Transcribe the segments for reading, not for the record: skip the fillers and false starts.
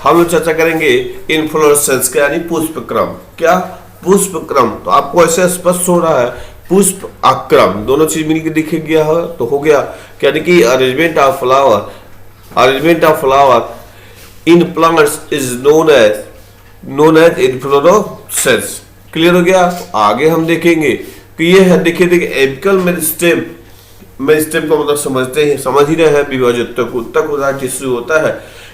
हम लोग चर्चा करेंगे इन्फ्लोरेसेंस का, यानी पुष्पक्रम। क्या पुष्पक्रम? तो आपको ऐसे स्पष्ट हो रहा है पुष्प आक्रम, दोनों चीज मिलकर दिख गया है तो हो गया, यानी कि arrangement of flower in plants is known as inflorescence. Clear हो गया? तो आगे हम देखेंगे कि ये है, देखिए एपिकल मेरिस्टेम का मतलब समझ ही रहे हैं, विभाजित उत्तक उदाहरण टिश्यू होता है।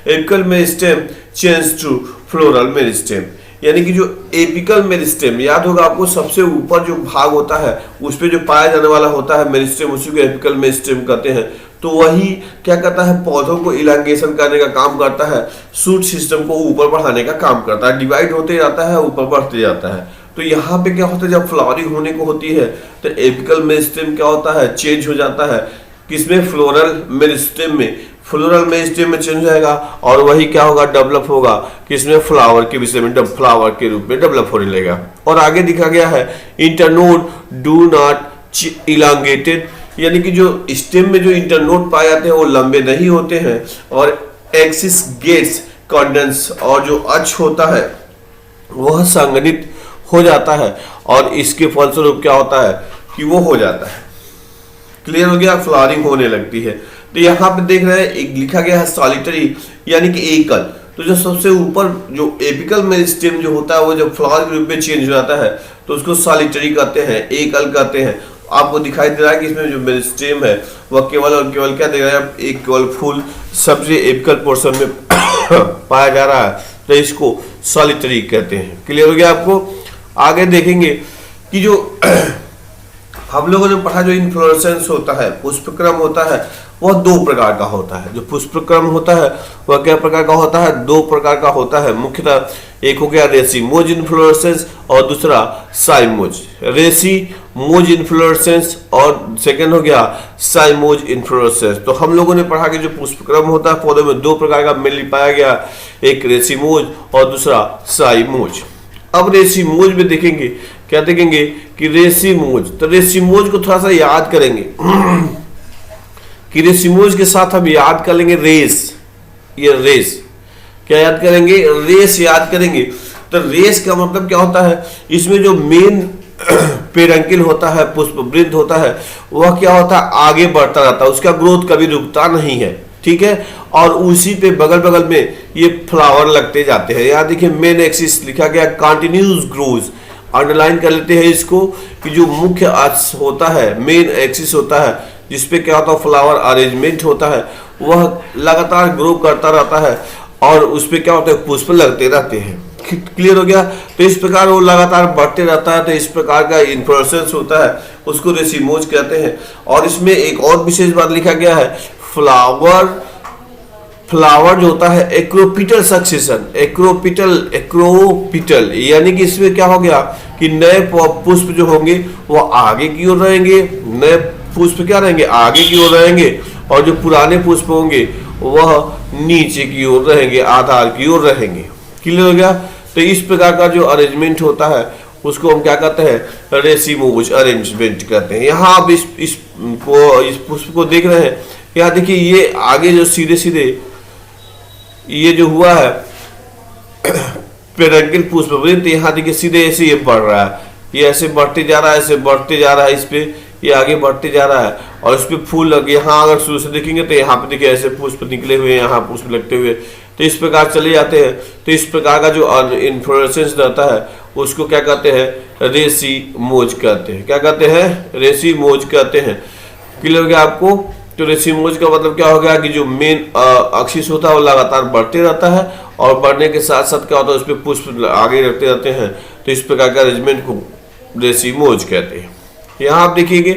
Apical meristem change to floral meristem, यानी कि जो एपिकल मेरिस्टेम, याद होगा आपको, सबसे ऊपर जो भाग होता है उस पे जो पाया जाने वाला होता है मेरिस्टेम, उसी को एपिकल मेरिस्टेम कहते हैं। तो वही क्या करता है, पौधों को इलांगेशन करने का काम करता है, शूट सिस्टम को ऊपर बढ़ाने का काम करता है, डिवाइड होते जाता है, ऊपर बढ़ते जाता है। तो यहाँ पे क्या होता है, जब फ्लावरिंग होने को होती है तो एपिकल मेरिस्टेम क्या होता है, चेंज हो जाता है। किसमें? फ्लोरल मेरिस्टेम में। फ्लोरल मेरिस्टेम में चेंज हो जाएगा और वही क्या होगा, डेवलप होगा किसमें, फ्लावर के विषय में, फ्लावर के रूप में डेवलप होने लगेगा। और आगे दिखा गया है इंटरनोड डू नॉट इलांगेटेड, यानी कि जो स्टेम में जो इंटरनोड पाए जाते हैं वो लंबे नहीं होते हैं, और एक्सिस गेट्स कंडेंस, और जो अक्ष होता है वह संघनित हो जाता है, और इसके फलस्वरूप क्या होता है कि वो हो जाता है। क्लियर हो गया? फ्लावरिंग होने लगती है। तो यहाँ पे देख रहे हैं एक लिखा गया है सॉलिटरी, यानी कि एकल। तो जो सबसे ऊपर जो एपिकल मेरिस्टेम जो होता है वो जब फ्लावर के रूप में चेंज हो जाता है तो उसको सॉलिटरी कहते हैं, एकल कहते हैं। आपको दिखाई दे रहा है कि इसमें जो मेरिस्टेम है वह केवल और केवल क्या दे रहा है, एक केवल फूल सबसे एपिकल पोर्शन में पाया जा रहा है, तो इसको सॉलिटरी कहते हैं। क्लियर हो गया आपको? आगे देखेंगे कि जो हम लोगों ने पढ़ा, जो इन्फ्लोरेसेंस होता है, पुष्पक्रम होता है, वह दो प्रकार का होता है। जो पुष्पक्रम होता है वह क्या प्रकार का होता है, दो प्रकार का होता है मुख्यतः। एक हो गया रेसीमोज इन्फ्लोरेसेंस और दूसरा साइमोज। रेसीमोज इन्फ्लोरेसेंस और सेकंड हो गया साइमोज इन्फ्लोरेसेंस। तो हम लोगों ने पढ़ा कि जो पुष्पक्रम होता है पौधे में दो प्रकार का मेनली पाया गया, एक रेसीमोज और दूसरा साइमोज। अब रेसीमोज में देखेंगे, क्या देखेंगे कि रेसीमोज, तो रेसीमोज को थोड़ा सा याद करेंगे कि रेसीमोज के साथ हम याद कर लेंगे रेस। ये रेस क्या याद करेंगे, रेस याद करेंगे। तो रेस का मतलब क्या होता है, इसमें जो मेन पेडंकिल होता है, पुष्पवृंत होता है, वह क्या होता है, आगे बढ़ता रहता है, उसका ग्रोथ कभी रुकता नहीं है। ठीक है? और उसी पे बगल बगल में ये फ्लावर लगते जाते हैं। यहाँ देखिए मेन एक्सिस लिखा गया कंटिन्यूस ग्रोज, अंडरलाइन कर लेते हैं इसको कि जो मुख्य अक्ष होता है, मेन एक्सिस होता है, जिसपे क्या होता है फ्लावर अरेंजमेंट होता है, वह लगातार ग्रो करता रहता है और उस पर क्या होता है, पुष्प लगते रहते हैं। क्लियर हो गया? तो इस प्रकार वो लगातार बढ़ते रहता है, तो इस प्रकार का इन्फ्लोरेसेंस होता है, उसको रेसीमोज कहते हैं। और इसमें एक और विशेष बात लिखा गया है, फ्लावर जो होता है एक्रोपिटल सक्सेशन, एक्रोपिटल, यानी कि इसमें क्या हो गया कि नए पुष्प जो होंगे वो आगे की ओर रहेंगे, नए पुष्प क्या रहेंगे, आगे की ओर रहेंगे, और जो पुराने पुष्प होंगे वह नीचे की ओर रहेंगे, आधार की ओर रहेंगे। क्लियर हो गया? तो इस प्रकार का जो अरेंजमेंट होता है उसको हम क्या कहते हैं, रेसीमोज अरेंजमेंट कहते हैं। यहाँ आप इस पुष्प को देख रहे हैं, यहाँ देखिए ये आगे जो सीधे सीधे ये जो हुआ है पेडंकिल पुष्पवृंत, यहाँ देखिए सीधे ऐसे ये बढ़ रहा है, ये ऐसे बढ़ते जा रहा है, ऐसे बढ़ते जा रहा है, इस पे ये आगे बढ़ते जा रहा है, और इस पे फूल लगे। यहाँ अगर शुरू से देखेंगे तो यहाँ पे देखिए ऐसे पुष्प निकले हुए, यहाँ पुष्प लगते हुए, तो इस प्रकार चले जाते हैं। तो इस प्रकार का जो इन्फ्लोरेसेंस रहता है उसको क्या कहते हैं, रेसीमोज कहते हैं। क्या कहते हैं, रेसीमोज कहते हैं। क्लियर हो गया आपको? तो रेसीमोज का मतलब क्या हो गया कि जो मेन एक्सिस होता है वो लगातार बढ़ते रहता है, और बढ़ने के साथ साथ क्या होता है उस पर पुष्प आगे रखते रहते हैं। तो इस प्रकार का अरेंजमेंट को रेसीमोज कहते हैं। यहाँ आप देखिएगा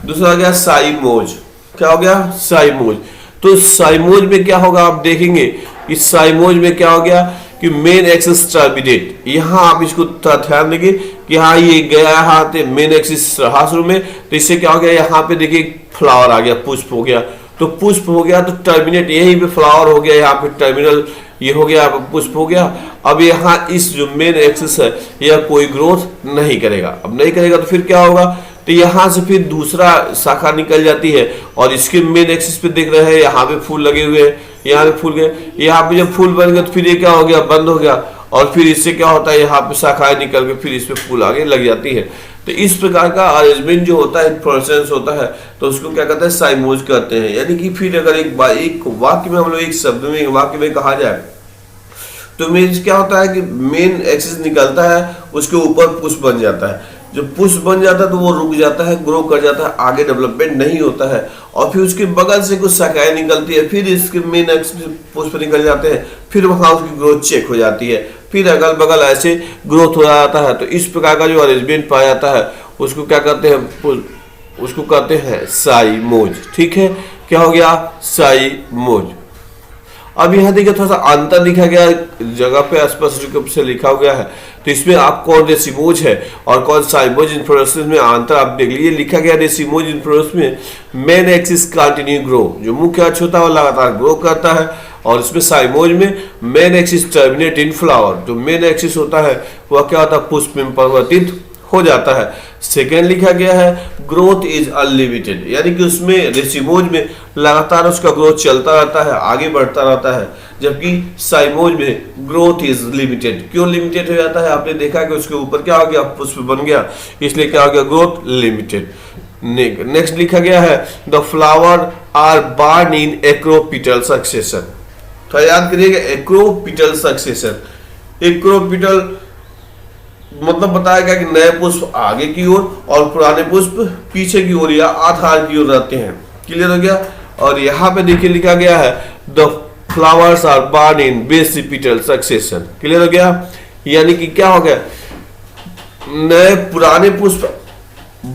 दूसरा आ गया साइमोज। क्या हो गया, साइमोज। तो साइमोज में क्या होगा, आप देखेंगे कि साइमोज में क्या हो गया कि मेन एक्सिस टर्मिनेट। यहाँ आप इसको ध्यान देंगे कि हाँ ये गया यहाँ पे मेन एक्सिस रहा शुरू में, तो इससे क्या हो गया, यहाँ पे देखिए फ्लावर आ गया, पुष्प हो गया। तो पुष्प हो गया तो टर्मिनेट, यहीं पे फ्लावर हो गया, यहाँ पे टर्मिनल ये हो गया, पुष्प हो गया। अब यहाँ इस जो मेन एक्सिस है यह कोई ग्रोथ नहीं करेगा। अब नहीं करेगा तो फिर क्या होगा, तो यहाँ से फिर दूसरा शाखा निकल जाती है, और इसके मेन एक्सिस पे देख रहे हैं यहाँ पे फूल लगे हुए हैं, यहाँ पे फूल गए, यहाँ पे जब फूल बन गए तो फिर ये क्या हो गया, बंद हो गया, और फिर इससे क्या होता है, यहाँ पे शाखाएं निकल के फिर इसमें फूल आगे लग जाती है। तो इस प्रकार का अरेंजमेंट जो होता है, इन्फ्लोरेसेंस होता है, तो उसको क्या कहते हैं, साइमोज कहते हैं। यानी कि फिर अगर एक वाक्य में हम लोग एक शब्द में, एक वाक्य में कहा जाए तो मीन्स क्या होता है कि मेन एक्सिस निकलता है, उसके ऊपर पुष्प बन जाता है। जब पुष्प बन जाता है तो वो रुक जाता है, ग्रो कर जाता है, आगे डेवलपमेंट नहीं होता है, और फिर उसके बगल से कुछ शाखाएं निकलती है, फिर इसके मेन एक्सिस पुष्प निकल जाते हैं, फिर वहां उसकी ग्रोथ चेक हो जाती है, फिर अगल बगल ऐसे ग्रोथ हो जाता है। तो इस प्रकार का जो अरेंजमेंट पाया जाता है उसको क्या कहते हैं, उसको कहते हैं साइमोज। ठीक है, क्या हो गया, साइमोज। अब यहाँ देखिए थोड़ा सा अंतर लिखा गया जगह पे स्पष्ट रूप से लिखा गया है, तो इसमें आप कौन रेसिमोज है और कौन साइमोज इन्फ्लोरेसेंस में अंतर आप देख लीजिए। लिखा गया रेसिमोज इन्फ्लोरेसेंस में मेन एक्सिस कंटिन्यू ग्रो, जो मुख्य अक्ष होता है वो लगातार ग्रो करता है, और इसमें साइमोज में मेन एक्सिस टर्मिनेट इन फ्लावर, जो मेन एक्सिस होता है वह क्या होता है, पुष्प में परिवर्तित हो जाता है। सेकेंड लिखा गया है ग्रोथ इज अनलिमिटेड, यानी कि उसमें रेसिमोज में लगातार उसका ग्रोथ चलता रहता है, आगे बढ़ता रहता है, जबकि साइमोज में ग्रोथ इज लिमिटेड। क्यों लिमिटेड हो जाता है, आपने देखा कि उसके ऊपर क्या हो गया, पुष्प बन गया, इसलिए क्या हो गया, ग्रोथ लिमिटेड। नेक्स्ट लिखा गया है the flower are born in acropetal succession. तो याद करिएगा एक्रोपिटल सक्सेशन, एक्रोपिटल मतलब बताएगा कि नए पुष्प आगे की ओर और पुराने पुष्प पीछे की ओर या आधार की ओर रहते हैं। क्लियर हो गया। और यहाँ पे देखिए लिखा गया है the flowers are born in basipetal succession. Clear हो गया, यानी कि क्या हो गया, नए पुराने पुष्प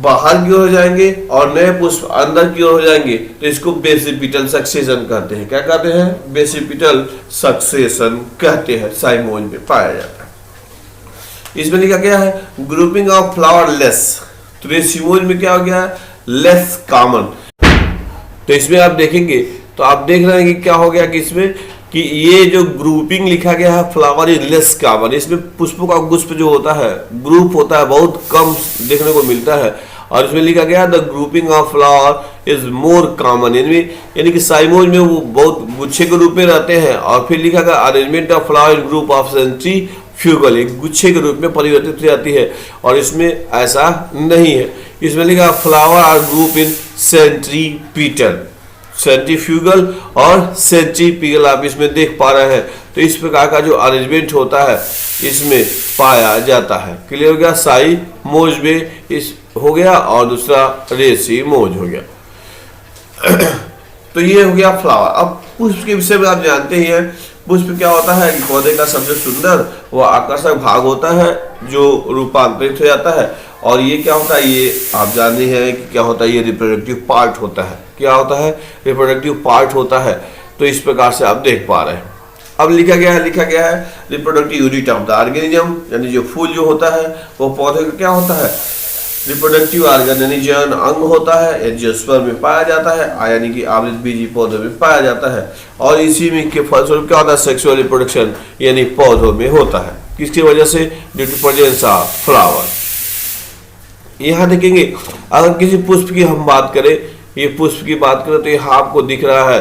बाहर की ओर हो जाएंगे और नए पुष्प अंदर की ओर हो जाएंगे, तो इसको बेसिपिटल सक्सेशन कहते हैं। क्या कहते हैं, बेसिपिटल सक्सेशन कहते हैं, साइमोज में पाया जाता है। इसमें लिखा गया है ग्रुपिंग ऑफ फ्लावर लेस, तो रेसिमोज में क्या हो गया है, लेस कॉमन। तो इसमें आप देखेंगे तो आप देख रहे हैं कि क्या हो गया कि इसमें कि ये जो ग्रुपिंग लिखा गया है फ्लावर इज लेस कॉमन, इसमें पुष्पों का गुच्छ जो होता है, ग्रुप होता है, बहुत कम देखने को मिलता है। और इसमें लिखा गया the grouping of flower is more common, यानी कि साइमोज में वो बहुत गुच्छे के रूप में रहते हैं। और फिर लिखा गया arrangement of flower in group of centrifugal, एक गुच्छे के रूप में परिवर्तित हो जाती है, और इसमें ऐसा नहीं है। इसमें लिखा flower are group in centripetal, centrifugal और सेंट्रीपिटल आप इसमें देख पा रहे हैं। तो इस प्रकार का जो अरेंजमेंट होता है इसमें पाया जाता है। क्लियर हो गया, साइमोज में इस हो गया और दूसरा रेसिमोज हो गया। तो ये हो गया फ्लावर। अब पुष्प के विषय में आप जानते ही हैं, पुष्प क्या होता है कि पौधे का सबसे सुंदर व आकर्षक भाग होता है जो रूपांतरित हो जाता है। और ये क्या होता है, ये आप जानते हैं कि क्या होता है, ये रिप्रोडक्टिव पार्ट होता है। क्या होता है, रिप्रोडक्टिव पार्ट होता है। तो इस प्रकार से आप देख पा रहे हैं। अब लिखा गया है reproductive unit of the organism, यानी जो फूल जो होता है वो पौधे का क्या होता है, रिप्रोडक्टिव ऑर्गेनिज्म अंग होता है, एंजियोस्पर्म में पाया जाता है, यानी कि आवृतबीजी पौधों में पाया जाता है। और इसी में के फलस्वरूप क्या होता है, सेक्सुअल रिप्रोडक्शन यानी पौधों में होता है। किसकी वजह से, due to presence of flower. यहाँ देखेंगे अगर किसी पुष्प की हम बात करें, ये पुष्प की बात करें तो यहाँ आपको दिख रहा है,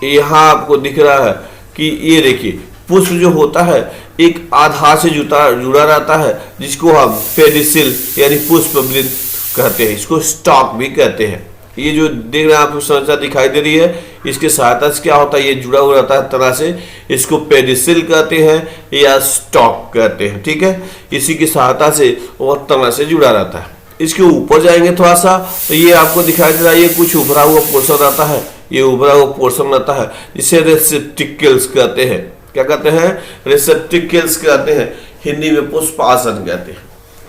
यहाँ आपको दिख रहा है कि ये देखिए पुष्प जो होता है एक आधार से जुड़ा रहता है, जिसको हम पेडिसिल यानी पुष्प वृंत कहते हैं, इसको स्टॉक भी कहते हैं। ये जो देख रहे हैं आपको संरचना दिखाई दे रही है, इसके सहायता से क्या होता है, ये जुड़ा हुआ रहता है तना से, इसको पेडिसिल कहते हैं या स्टॉक कहते हैं। ठीक है, इसी की सहायता से वह तना से जुड़ा रहता है। इसके ऊपर जाएंगे थोड़ा सा तो ये आपको दिखाई दे रहा है, ये कुछ उभरा हुआ पोर्शन रहता है, ये उभरा हुआ पोर्शन रहता है, जिसे रेसेप्टिकल्स कहते हैं। क्या कहते हैं, रेसेप्टिकल्स कहते हैं, हिंदी में पुष्पासन कहते हैं।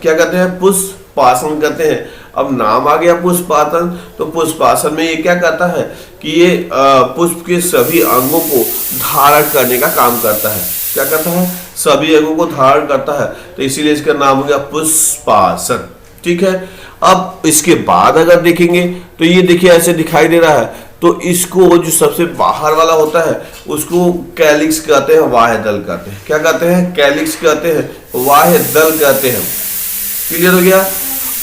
क्या कहते हैं, पुष्पासन कहते हैं। अब नाम आ गया पुष्पासन, तो पुष्पासन में ये क्या कहता है कि ये पुष्प के सभी अंगों को धारण करने का काम करता है। क्या करता है, सभी अंगों को धारण करता है, तो इसीलिए इसका नाम हो गया पुष्पासन। ठीक है, अब इसके बाद अगर देखेंगे तो ये देखिए ऐसे दिखाई दे रहा है, तो इसको जो सबसे बाहर वाला होता है उसको कैलिक्स कहते हैं, बाह्य दल कहते हैं। क्या कहते हैं, कैलिक्स कहते हैं, बाह्य दल कहते हैं। क्लियर हो गया।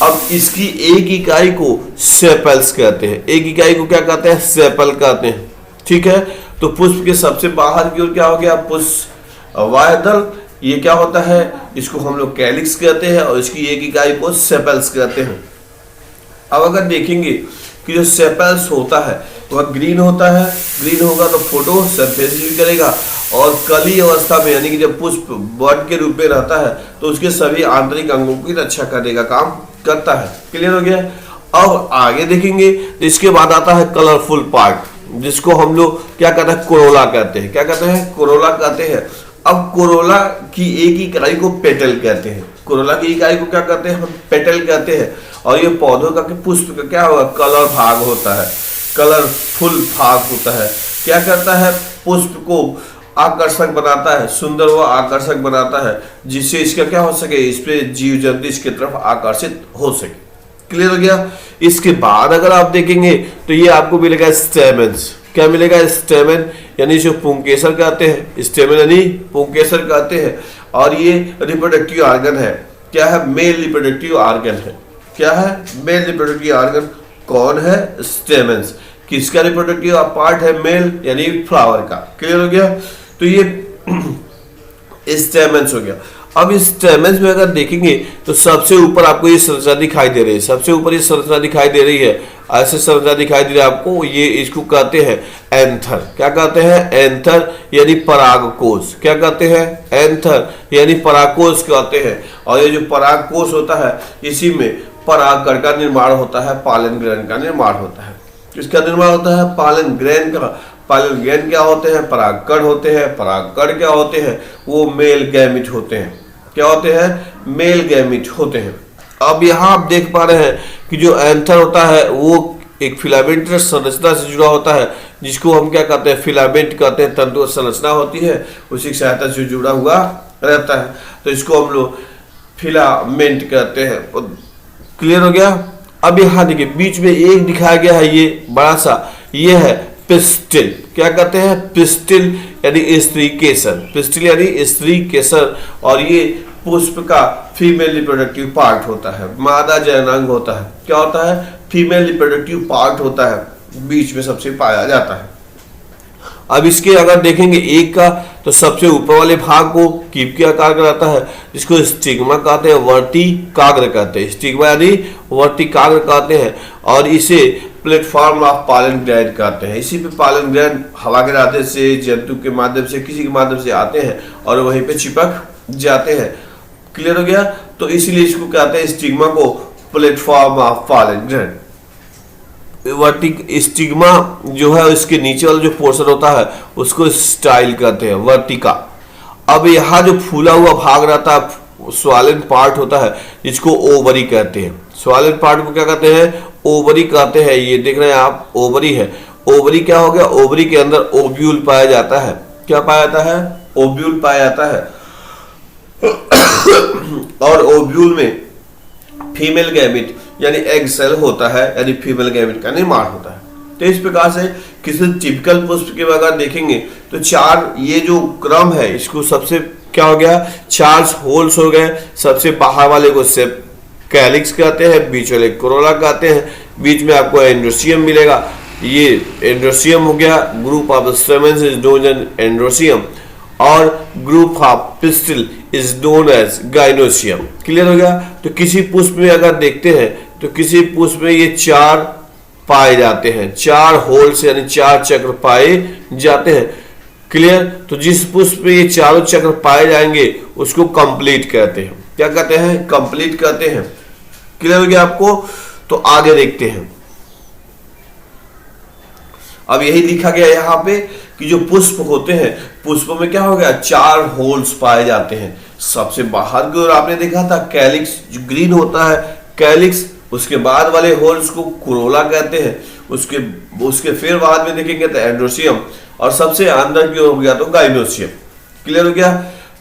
अब इसकी एक इकाई को सेपल्स कहते हैं, एक इकाई को क्या कहते हैं, सेपल कहते हैं। ठीक है। तो पुष्प के सबसे बाहर की ओर क्या हो गया, पुष्प वायदल, ये क्या होता है, इसको हम लोग कैलिक्स कहते हैं और इसकी एक इकाई को सेपल्स कहते हैं। अब अगर देखेंगे कि जो सेपल्स होता है वह ग्रीन होता है, ग्रीन होगा तो फोटोसिंथेसिस करेगा और कली अवस्था में यानी कि जब पुष्प बड के रूप में रहता है तो उसके सभी आंतरिक अंगों की रक्षा करने का काम करता है। क्लियर हो गया। अब आगे देखेंगे तो इसके बाद आता है कलरफुल पार्ट, जिसको हम लोग क्या कहते हैं, कोरोला कहते हैं। क्या कहते हैं, कोरोला कहते हैं। अब कोरोला की एक इकाई को पेटल कहते हैं, कोरोला की इकाई को क्या कहते हैं, हम पेटल कहते हैं। और ये पौधों का पुष्प का क्या होगा, कलर भाग होता है, कलरफुल भाग होता है। क्या करता है, पुष्प को आकर्षक बनाता है, सुंदर व आकर्षक बनाता है, जिससे इसका क्या हो सके, इस पे जीव जंतु इसकी तरफ आकर्षित हो सके। क्लियर हो गया। इसके बाद अगर आप देखेंगे तो ये आपको मिलेगा स्टेमेंस। क्या मिलेगा, स्टेमेन यानी जो पुंकेसर कहते हैं, स्टेमेन यानी पुंकेसर कहते हैं। और ये रिप्रोडक्टिव ऑर्गन है। क्या है, मेल रिप्रोडक्टिव ऑर्गन है। क्या है, मेल रिप्रोडक्टिव ऑर्गन कौन है, स्टेमेंस। किसका रिप्रोडक्टिव पार्ट है, मेल यानी फ्लावर का। क्लियर हो गया। तो ये स्टेमेंस हो गया। अब इस स्टेमेंस में अगर देखेंगे तो सबसे ऊपर आपको ये संरचना दिखाई दे रही है, सबसे ऊपर ये संरचना दिखाई दे रही है, ऐसे संरचना दिखाई दे रही है आपको, ये इसको कहते हैं एंथर। क्या कहते हैं, एंथर यानी परागकोश। क्या कहते हैं, एंथर यानी परागकोश कहते हैं। और ये जो परागकोश होता है इसी में परागकण का निर्माण होता है, पालन ग्रहण का निर्माण होता है। किसका निर्माण होता है, पालन ग्रहण का। पालन ग्रहण क्या होते हैं, परागकण होते हैं। परागकण क्या होते हैं, वो मेल गैमिट होते हैं। क्या होते हैं, मेल गैमिट होते हैं। अब यहाँ आप देख पा रहे हैं कि जो एंथर होता है वो एक फिलामेंट संरचना से जुड़ा होता है, जिसको हम क्या कहते हैं, फिलामेंट कहते हैं। तंतु संरचना होती है, उसी की सहायता से जुड़ा हुआ रहता है, तो इसको हम लोग फिलामेंट कहते हैं। क्लियर हो गया। अब यहाँ देखिए बीच में एक दिखाया गया है, ये बड़ा सा, ये है पिस्टिल। क्या कहते हैं, पिस्टिल यानी स्त्री केसर। पिस्टिल यानी स्त्री केसर। और ये पुष्प का फीमेल रिप्रोडक्टिव पार्ट होता है, मादा जननांग होता है। क्या होता है, फीमेल रिप्रोडक्टिव पार्ट होता है, बीच में सबसे पाया जाता है। अब इसके अगर देखेंगे एक का, तो सबसे ऊपर वाले भाग को कीप के आकार का रहता है, जिसको स्टिग्मा कहते हैं, वर्टिकाग्र कहते हैं। स्टिग्मा यानी वर्टिकाग्र कहते हैं। और इसे प्लेटफॉर्म ऑफ पालन ग्रैंड कहते हैं। इसी पे पालन ग्रैंड हवा के रास्ते से, जंतु के माध्यम से, किसी के माध्यम से आते हैं और वहीं पे चिपक जाते हैं। क्लियर हो गया। तो इसीलिए इसको कहते हैं, स्टिग्मा को, प्लेटफॉर्म ऑफ पालन ग्रैंड। स्टिग्मा जो है इसके नीचे वाला जो पोर्शन होता है उसको स्टाइल कहते हैं, वर्टिका। अब यहाँ जो फूला हुआ भाग रहता है स्वालन पार्ट होता है, जिसको ओवरी कहते हैं। स्वालन पार्ट को क्या कहते हैं, ओवरी कहते हैं। ये देख रहे हैं आप, ओवरी है। ओवरी क्या हो गया, ओवरी के अंदर ओव्यूल पाया जाता है। क्या पाया जाता है, ओव्यूल पाया जाता है। और ओव्यूल में फीमेल गैमिट यानी एग सेल होता है, यानी फीमेल गैमिट का निर्माण होता है। तो इस प्रकार से किसी टिपिकल पुष्प के अगर देखेंगे तो चार, ये जो क्रम है इसको सबसे क्या हो गया, 4 होल्स हो गए। सबसे बाहर वाले को सेप कैलिक्स कहते हैं, बीच वाले कोरोला कहते हैं, बीच में आपको एंड्रोसियम मिलेगा। ये एंड्रोसियम हो गया। Group of stamens is known as androecium और group of pistil is known as gynoecium. Clear हो गया। तो किसी पुष्प में अगर देखते हैं तो किसी पुष्प में ये 4 पाए जाते हैं, 4 होल्स यानी 4 चक्र पाए जाते हैं। क्लियर। तो जिस पुष्प में ये चारों चक्र पाए जाएंगे उसको कंप्लीट कहते हैं। क्या कहते हैं, कंप्लीट कहते हैं। क्लियर हो गया आपको। तो आगे देखते हैं। अब यही लिखा गया यहाँ पे कि जो पुष्प होते हैं, पुष्पों में क्या हो गया, 4 होल्स पाए जाते हैं। सबसे बाहर की ओर आपने देखा था कैलिक्स जो ग्रीन होता है, कैलिक्स। उसके बाद वाले होल्स को कोरोला कहते हैं। उसके फिर बाद में देखेंगे तो एंड्रोसियम, और सबसे अंदर की ओर हो गया तो गाइनोसियम। क्लियर हो गया।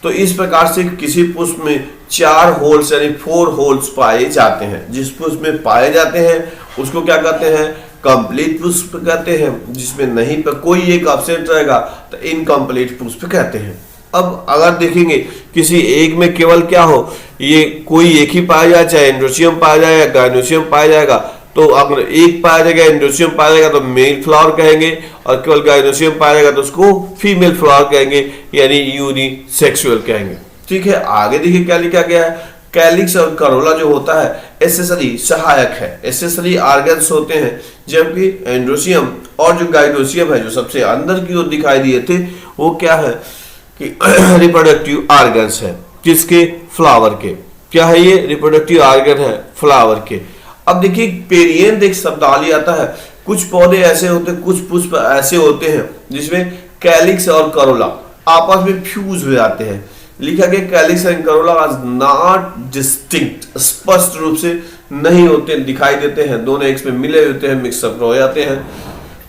तो इस प्रकार से किसी पुष्प में 4 होल्स यानी 4 होल्स पाए जाते हैं। जिस पुष्प में पाए जाते हैं उसको क्या कहते हैं, कंप्लीट पुष्प कहते हैं। जिसमें नहीं पर कोई एक एब्सेंट रहेगा तो इनकम्प्लीट पुष्प कहते हैं। अब अगर देखेंगे किसी एक में केवल क्या हो, ये कोई एक ही पाया जाए, चाहे एंड्रोसियम पाया जाए या गाइनोसियम पाया जाएगा, तो अगर एक पाया जाएगा एंड्रोसियम पाया जाएगा तो मेल फ्लावर कहेंगे, और केवल गाइनोसियम पाया जाएगा तो उसको फीमेल फ्लावर कहेंगे, यानी यूनिसेक्सुअल कहेंगे। ठीक है, आगे देखिए क्या लिखा गया है, कैलिक्स और करोला जो होता है एसेसरी सहायक है, एसेसरी ऑर्गन्स होते हैं, जबकि एंड्रोसियम और जो गाइनोसियम है जो सबसे अंदर की ओर दिखाई दिए थे वो क्या है कि रिप्रोडक्टिव ऑर्गन्स है। किसके? फ्लावर के। क्या है ये? रिप्रोडक्टिव ऑर्गन है फ्लावर के। अब देखिए पेरियंथ एक शब्दावली आता है, कुछ पौधे ऐसे होते हैं, कुछ पुष्प ऐसे होते हैं जिसमें कैलिक्स और करोला आपस में फ्यूज हो जाते हैं। लिखा गया calyx and corolla are not distinct, स्पष्ट रूप से नहीं होते, दिखाई देते हैं, दोनों एक में मिले होते हैं, मिक्सअप हो जाते हैं,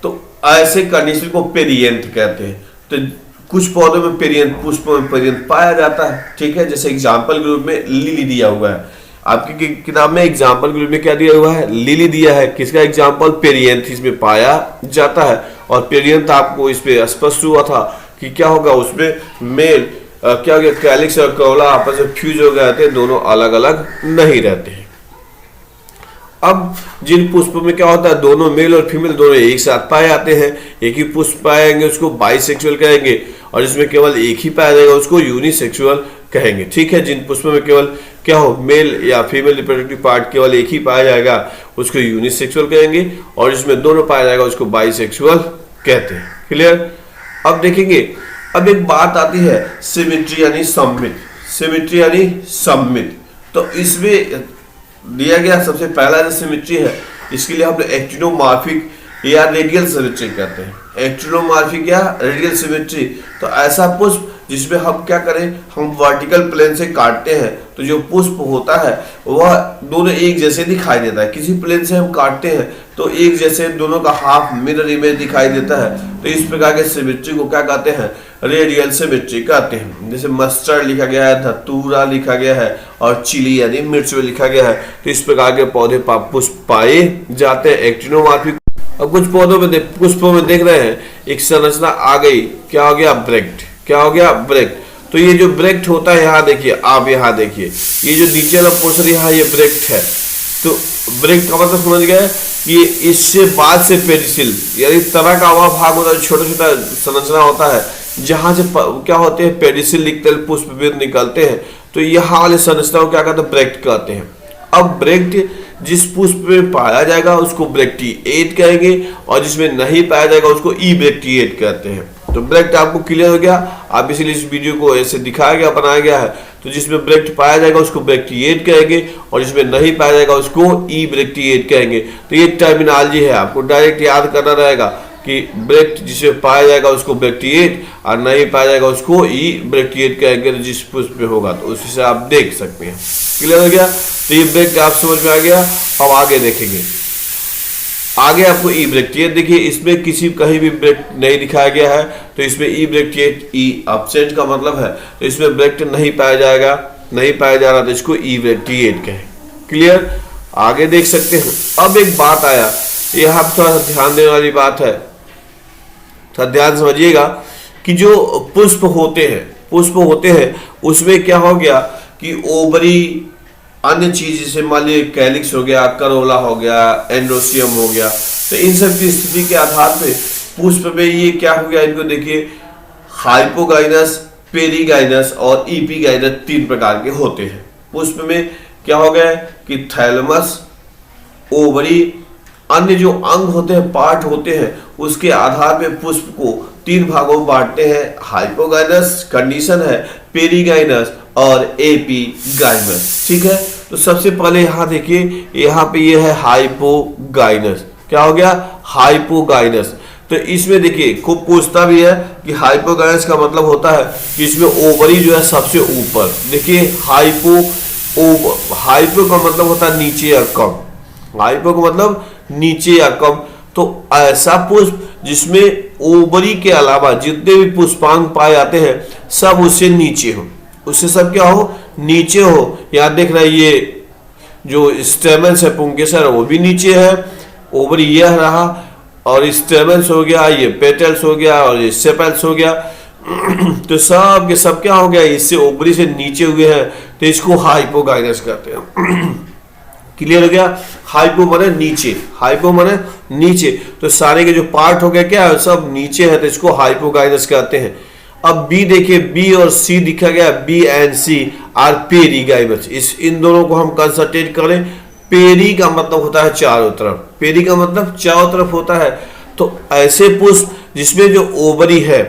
तो ऐसे कंडीशन को पेरियंथ कहते हैं। तो कुछ पौधों में पेरियंथ, पुष्पों में पेरियंथ पाया जाता है। ठीक है, जैसे एग्जाम्पल के रूप में लिली दिया हुआ है आपकी किताब में, एग्जाम्पल के रूप में क्या दिया हुआ है? लिली दिया है। किसका एग्जाम्पल? पेरियंथ इसमें पाया जाता है, और पेरियंथ आपको इस पे स्पष्ट हुआ था कि क्या होगा, उसमें मेल क्या हो गया, कैलिक्स और करोला आपस में फ्यूज हो गए थे, दोनों अलग अलग नहीं रहते हैं। अब जिन पुष्पों में क्या होता है, दोनों मेल और फीमेल दोनों एक साथ पाए जाते हैं, एक ही पुष्प पाएंगे उसको बाइसेक्सुअल कहेंगे, और जिसमें केवल एक ही पाया जाएगा उसको यूनिसेक्सुअल कहेंगे। ठीक है, जिन पुष्पों में केवल क्या हो, मेल या फीमेल रिप्रोडक्टिव पार्ट केवल एक ही पाया जाएगा उसको यूनिसेक्सुअल कहेंगे, और जिसमें दोनों पाया जाएगा उसको बाइसेक्सुअल कहते हैं। क्लियर? अब देखेंगे, अब एक बात आती है सिमेट्री यानी सममित, सिमेट्री यानी सममित। तो इसमें दिया गया सबसे पहला जो सिमेट्री है, इसके लिए हम एक्टिनोमॉर्फिक या रेडियल सिमेट्री कहते हैं, एक्टिनोमॉर्फिक या रेडियल सिमेट्री। तो ऐसा पुष्प जिसमें हम क्या करें, हम वर्टिकल प्लेन से काटते हैं तो जो पुष्प होता है वह दोनों एक जैसे दिखाई देता है। किसी प्लेन से हम काटते हैं तो एक जैसे दोनों का हाफ मिरर इमेज दिखाई देता है। तो इस प्रकार के सिमेट्री को क्या कहते हैं? रेडियल सिमेट्री कहते हैं। जैसे मस्टर्ड लिखा गया है, धतूरा लिखा गया है, और चिली यानी मिर्च में लिखा गया है। तो इस प्रकार के पौधे पुष्प पाए जाते हैं एक्टिनोमॉर्फिक। अब कुछ पौधों में पुष्पों में देख रहे हैं एक संरचना आ गई, क्या हो गया? ब्रेक्ट। क्या हो गया? ब्रेक्ट। तो ये जो ब्रेक्ट होता है, यहाँ देखिए, आप यहाँ देखिए, ये जो नीचे वाला पोर्शन यहाँ ये ब्रेक्ट है। तो ब्रेक्ट का मतलब समझ गए, ये इससे बाद से पेडिसिल यानी तना का वह भाग होता है, छोटा छोटा संरचना होता है जहां से क्या होते हैं, पेडिसिल निकलते हैं, पुष्प निकलते हैं। तो यहाँ वाले संरचना को क्या कहते हैं? ब्रेक्ट कहते हैं। अब ब्रेक्ट जिस पुष्प में पाया जाएगा उसको ब्रेक्टिएट कहेंगे, और जिसमें नहीं पाया जाएगा उसको ई ब्रेक्टिएट कहते हैं। तो ब्रेक्ट आपको क्लियर हो गया। आप इसीलिए इस वीडियो को ऐसे दिखाया गया, बनाया गया है। तो जिसमें ब्रेक्ट पाया जाएगा उसको ब्रेक्टिएट कहेंगे, और जिसमें नहीं पाया जाएगा उसको ई ब्रेक्टिएट कहेंगे। तो ये टर्मिनोलॉजी है, आपको डायरेक्ट याद करना रहेगा कि ब्रेक्ट जिसमें पाया जाएगा उसको ब्रेक्टिएट, और नहीं पाया जाएगा उसको ई ब्रेक्टिएट कहेंगे जिस पुष्प में होगा। तो उसी से आप देख सकते हैं। क्लियर हो गया? तो ये ब्रेक्ट आप समझ में आ गया। अब आगे देखेंगे, आगे आपको ई ब्रेक्टिएट देखिए, इसमें किसी कहीं भी ब्रेक्ट नहीं दिखाया गया है। तो इसमें ई ब्रेक्टिएट, ई एब्सेंट का मतलब है, तो इसमें ब्रेक्ट नहीं पाया जाएगा, नहीं पाया जा रहा तो इसको ई ब्रेक्टिएट कहें। क्लियर? आगे देख सकते हैं। अब एक बात आया, यहाँ थोड़ा ध्यान देने वाली बात है, थोड़ा ध्यान समझिएगा कि जो पुष्प होते हैं उसमें क्या हो गया कि ओवरी, अन्य चीज जैसे मान लीजिए कैलिक्स हो गया, करोला हो गया, एंड्रोसियम हो गया, तो इन सब की स्थिति के आधार पे पुष्प में ये क्या हो गया, इनको देखिए, हाइपोगाइनस, पेरीगाइनस और ईपीगाइनस 3 प्रकार के होते हैं। पुष्प में क्या हो गया कि थैलेमस, ओवरी, अन्य जो अंग होते हैं, पार्ट होते हैं, उसके आधार पे पुष्प को 3 भागों में बांटते हैं। हाइपोगाइनस कंडीशन है, पेरीगाइनस और एपीगाइनस। ठीक है, तो सबसे पहले यहाँ देखिए, यहाँ पे ये है हाइपोगाइनस। क्या हो गया? हाइपोगाइनस। तो इसमें देखिए खूब पूछता भी है कि हाइपोगाइनस का मतलब होता है कि इसमें ओवरी जो है सबसे ऊपर। देखिए हाइपो का मतलब होता है नीचे या कम, हाइपो का मतलब नीचे या कम। तो ऐसा पुष्प जिसमें ओवरी के अलावा जितने भी पुष्पांग पाए जाते हैं सब उससे नीचे हो, उससे सब क्या हो? नीचे हो। यहाँ देख रहे हैं ये जो स्टेमन्स है, पुंकेसर, वो भी नीचे है, ओवरी यह रहा, और स्टेमन्स हो गया, ये पेटल्स हो गया, और ये सेपल्स हो गया। तो सब के सब क्या हो गया? इससे ओवरी से नीचे हुए हैं, तो इसको हाइपोगाइनस कहते हैं। क्लियर हो गया। हाइपो माने नीचे, हाइपो माने नीचे, तो सारे के जो पार्ट हो गए क्या है, सब नीचे है, तो इसको हाइपोगाइनस कहते हैं। अब बी देखिए, बी और सी दिखा गया, B and C are perigynous. इन दोनों को हम कंसंट्रेट करें। पेरी का मतलब होता है चारों तरफ, पेरी का मतलब चारों तरफ होता है। तो ऐसे पुष्प जिसमें जो ओवरी है,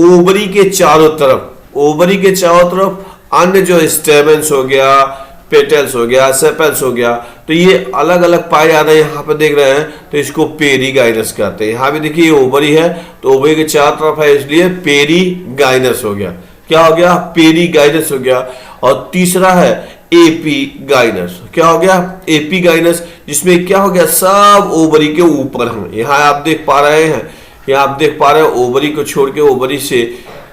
ओवरी के चारों तरफ, ओवरी के चारों तरफ अन्य जो स्टेमेंस हो गया, पेटल्स हो गया, सेपल्स हो गया, तो ये अलग अलग पाए जा रहे हैं। यहाँ पे देख रहे हैं, तो इसको पेरीगाइनस कहते हैं। यहाँ भी देखिए ओवरी है, तो ओवरी के चारों तरफ है, इसलिए पेरीगाइनस हो गया। क्या हो गया, पेरीगाइनस हो गया। और तीसरा है एपीगाइनस। क्या हो गया, एपीगाइनस, जिसमें क्या हो गया, सब ओवरी के ऊपर हैं। यहाँ आप देख पा रहे हैं, यहाँ आप देख पा रहे हैं ओवरी को छोड़ के, ओवरी से,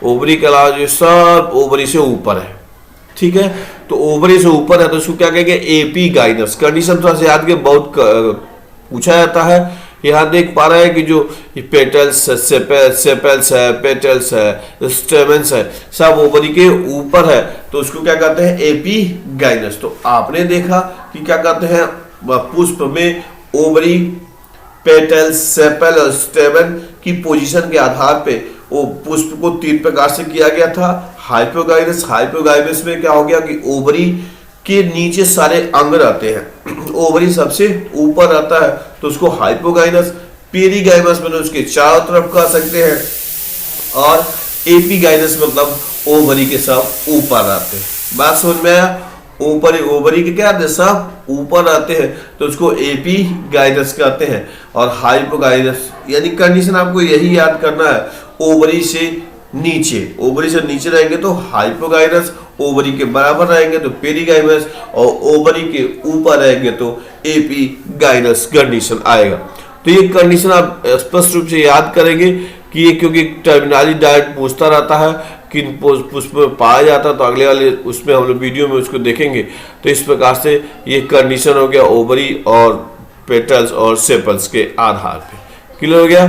ओवरी के अलावा जो सब ओवरी से ऊपर है, ठीक है। तो ओवरी से ऊपर है, तो इसको क्या कहेंगे, एपीगाइनस। कंडीशन थोड़ा सा याद के बहुत पूछा जाता है। यहाँ देख पा रहे हैं कि जो पेटल्स, सेपल्स है, पेटल्स है, स्टेमेंस है, सब ओवरी के ऊपर है, तो उसको क्या कहते हैं, एपीगाइनस। तो आपने देखा कि क्या कहते हैं, पुष्प में ओवरी, पेटल्स, सेपल और स्टेमन की पोजीशन के आधार पे वो पुष्प को 3 प्रकार से किया गया था। हाइपोगाइनस, हाइपोगाइनस में क्या हो गया कि ओवरी के नीचे सारे अंग रहते हैं, ओवरी सबसे ऊपर रहता है, तो उसको हाइपोगाइनस। पेरीगाइनस में उसके चारों तरफ कह सकते हैं, और एपीगाइनस मतलब ओवरी के सब ऊपर रहते हैं। बात समझ में आया, ऊपर ओवरी के क्या सब ऊपर आते हैं, तो उसको एपीगाइनस कहते हैं। और हाइपोगाइनस यानी कंडीशन आपको यही याद करना है, ओवरी से नीचे, ओवरी से नीचे रहेंगे तो हाइपोगाइनस, ओवरी के बराबर रहेंगे तो पेरीगाइनस, और ओवरी के ऊपर रहेंगे तो एपीगाइनस कंडीशन आएगा। तो ये कंडीशन आप स्पष्ट रूप से याद करेंगे कि ये, क्योंकि टर्मिनोलॉजी डायरेक्ट पूछता रहता है कि पुष्प में पाया जाता है, तो अगले वाले उसमें हम लोग वीडियो में उसको देखेंगे। तो इस प्रकार से ये कंडीशन हो गया ओवरी और पेटल्स और सेपल्स के आधार पे। क्लियर हो गया।